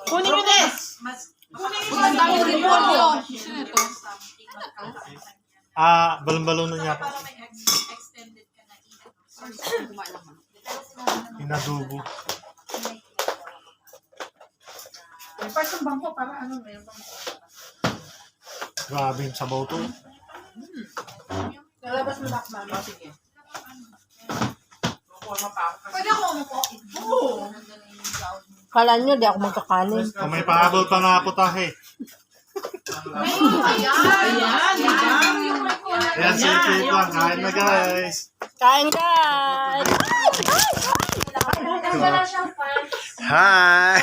Kunin nyo Des! Kunin nyo ang dami rin po. Sino ito? Balon-balon na niya ako. Inadubo. Parang yung bangko, para ano may bangko. Grabe yung sabaw to. Lalabas mo back, mama. Sige. Pwede ako umupo? Oo. Kala nyo, di ako magkakanin. Kung may pahabol pa nga putahe. Ayan. Ayan, simple lang. Kain na guys. Kain guys! Hi!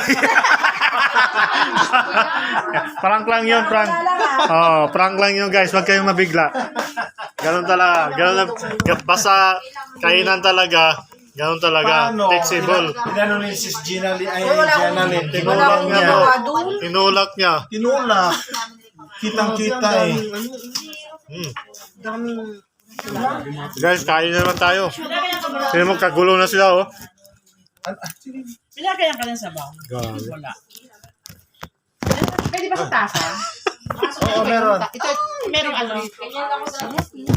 Prank lang yun, prank. Oh, prank lang yun guys. Huwag kayong mabigla. Ganun talaga. Basta kainan talaga. Ganun talaga. Flexible. Inano ni Sis Gina Lee, ay Gina Lee, Tinulak niya. Tinulak niya. tinulak. Kitang-kita eh. Guys, kain naman tayo. Sino mo kagulo na sila, oh. Pinagayan ka ng sabaw? Grabe. Wala. Pwede ba sa tasa? Oo, meron. Ito, merong ano?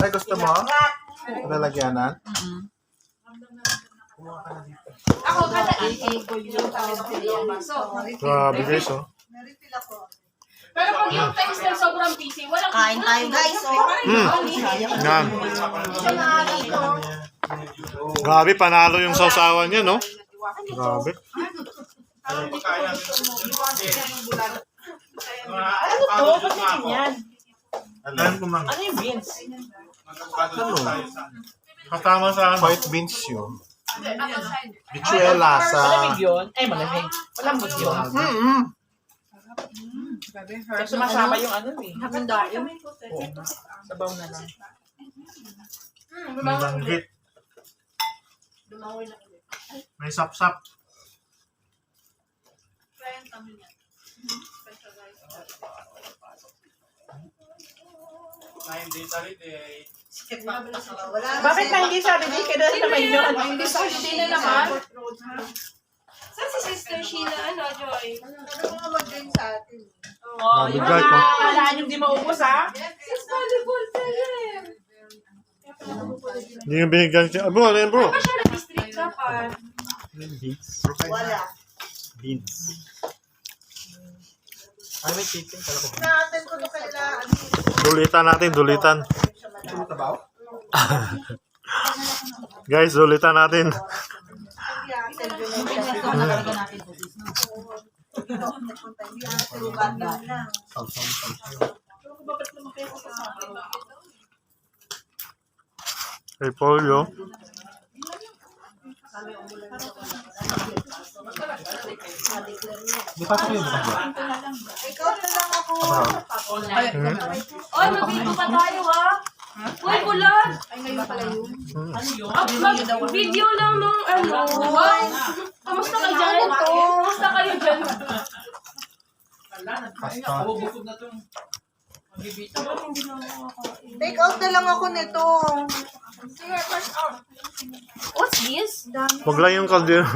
Ay, gusto mo? Lalagyanan? Ako, kada Grabe guys, oh. Pero pag yung text na sobrang busy, walang Kain tayo guys, Yan. Grabe, panalo yung sausawan niya, no? Grabe. Ano to? Ba't ganyan yan? Alam ko mang Ano yung beans? Kasama sa ano? white beans yun. Bichuela sa... Malamig yun? Ay, malamig. Malambot yun. Kasi sumasama yung ano eh. Sabaw na lang. May langgit. May sapsap. Bakit na hindi sabi di ka doon naman yun? hindi sa hindi na naman. Saan si Sister Sheila, Joy? Oh, Grabe, yung guys, mga oh. walaan yung di maubos ha? Sis volleyball pa rin. Hindi yung binigyan siya. Bro, ano yan bro? Ba siya nag-district ka pa? Wala. Beans. Ay, may chicken pala ko. Dulitan natin, dulitan. Tabaw? Guys, dulitan natin. Hey, Polio. Di pa ito yung bukas ba? Oy, mag-video pa tayo ha? Uy, bulan! Video lang nung kamusta kayo dyan? Kamusta kayo dyan? Take out na lang ako nito. What's this? Huwag lang yung kaldero.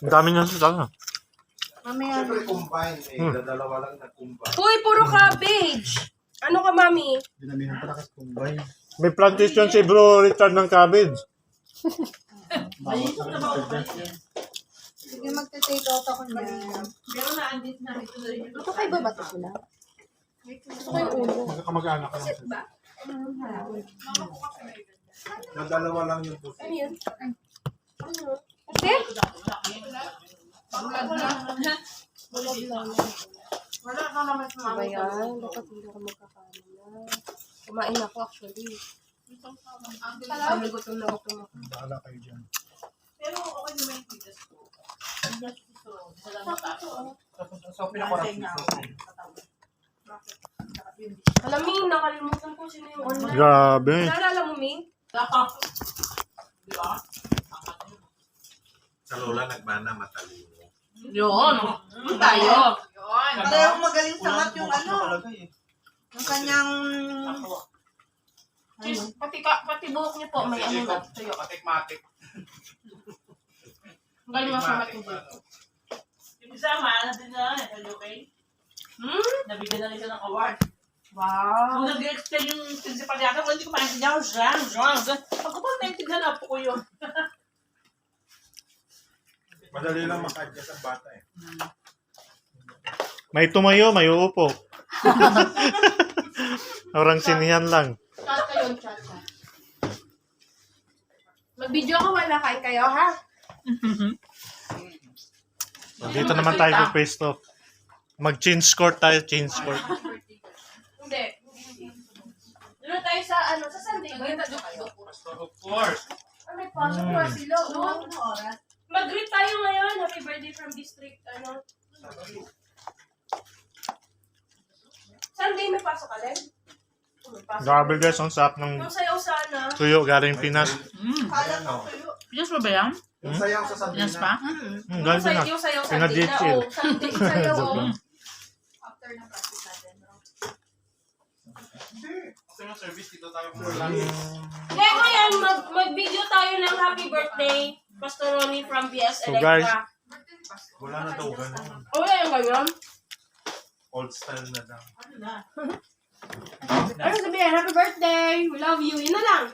Ang dami na sa sana. Mamaya. Ito combine eh. Dalawa lang na combine. Uy, puro cabbage! Ano ka, mami? Dinamihan pa na kasi combine. May plantation si Bro Richard ng cabbage. Sige, magte-take out ako niyan. Ito kayo ba bato sila? Gusto ko yung ulo. Magkakamag-anak ka lang. Dalawa lang yung puso. Ano yun? Ba yan? Dapat hindi ako magkakanin na. Kumain ako actually. Sabi gutom na gutom ako. Bahala kayo dyan. So, pinakurap niyo. Alam mo, nakalimutan ko sino yung online. Grabe. Naalala mo, Mi? Sa lola nagbana matalino. Yun. Tayo. Parehong magaling sa mat yung ano. Yung kanyang... Pati buhok niyo po, may ano na. Tuyo. Matik-matik. Galing mas matindi. Yung isa man, Nagana din na eh. Are you okay? Nabigyan na rin siya ng award. Wow. Nung nag-explain yung principal yata, hindi ko maintindihan. Pag ko pa naintindihan, apo ko yun. Madali lang maka-adjust ang bata eh. May tumayo, may uupo. Orang sinihan lang. Chat kayo, chat. Mag-video ka wala kain kayo, ha? Dito naman tayo po face off. Mag-change court tayo, change court. Hindi. Doon tayo sa, sa Sunday ba? Of course. May pasok na sila. Mag-greet tayo ngayon. Happy birthday from district, Sunday may pasok ka din? May pasok. Grabe guys, ang sarap ng Ang sayaw sana. tuyo galing Pinas. Pinas ba ba yan? Yung sayaw sa Sandina. Pinas pa? Galing Pinas. Yung sayaw Pina Sunday na. Ditchil. Oh, Sunday sayaw. Oh. Kasi yung service dito tayo for lunch. Kaya ngayon, mag-video tayo ng happy birthday. Pastor Ronnie from BS So, guys, Electra. Wala na daw ganun. Oh, yan ganyan. Old style na daw. Ano sabihin? Happy birthday! We love you. Yun na lang.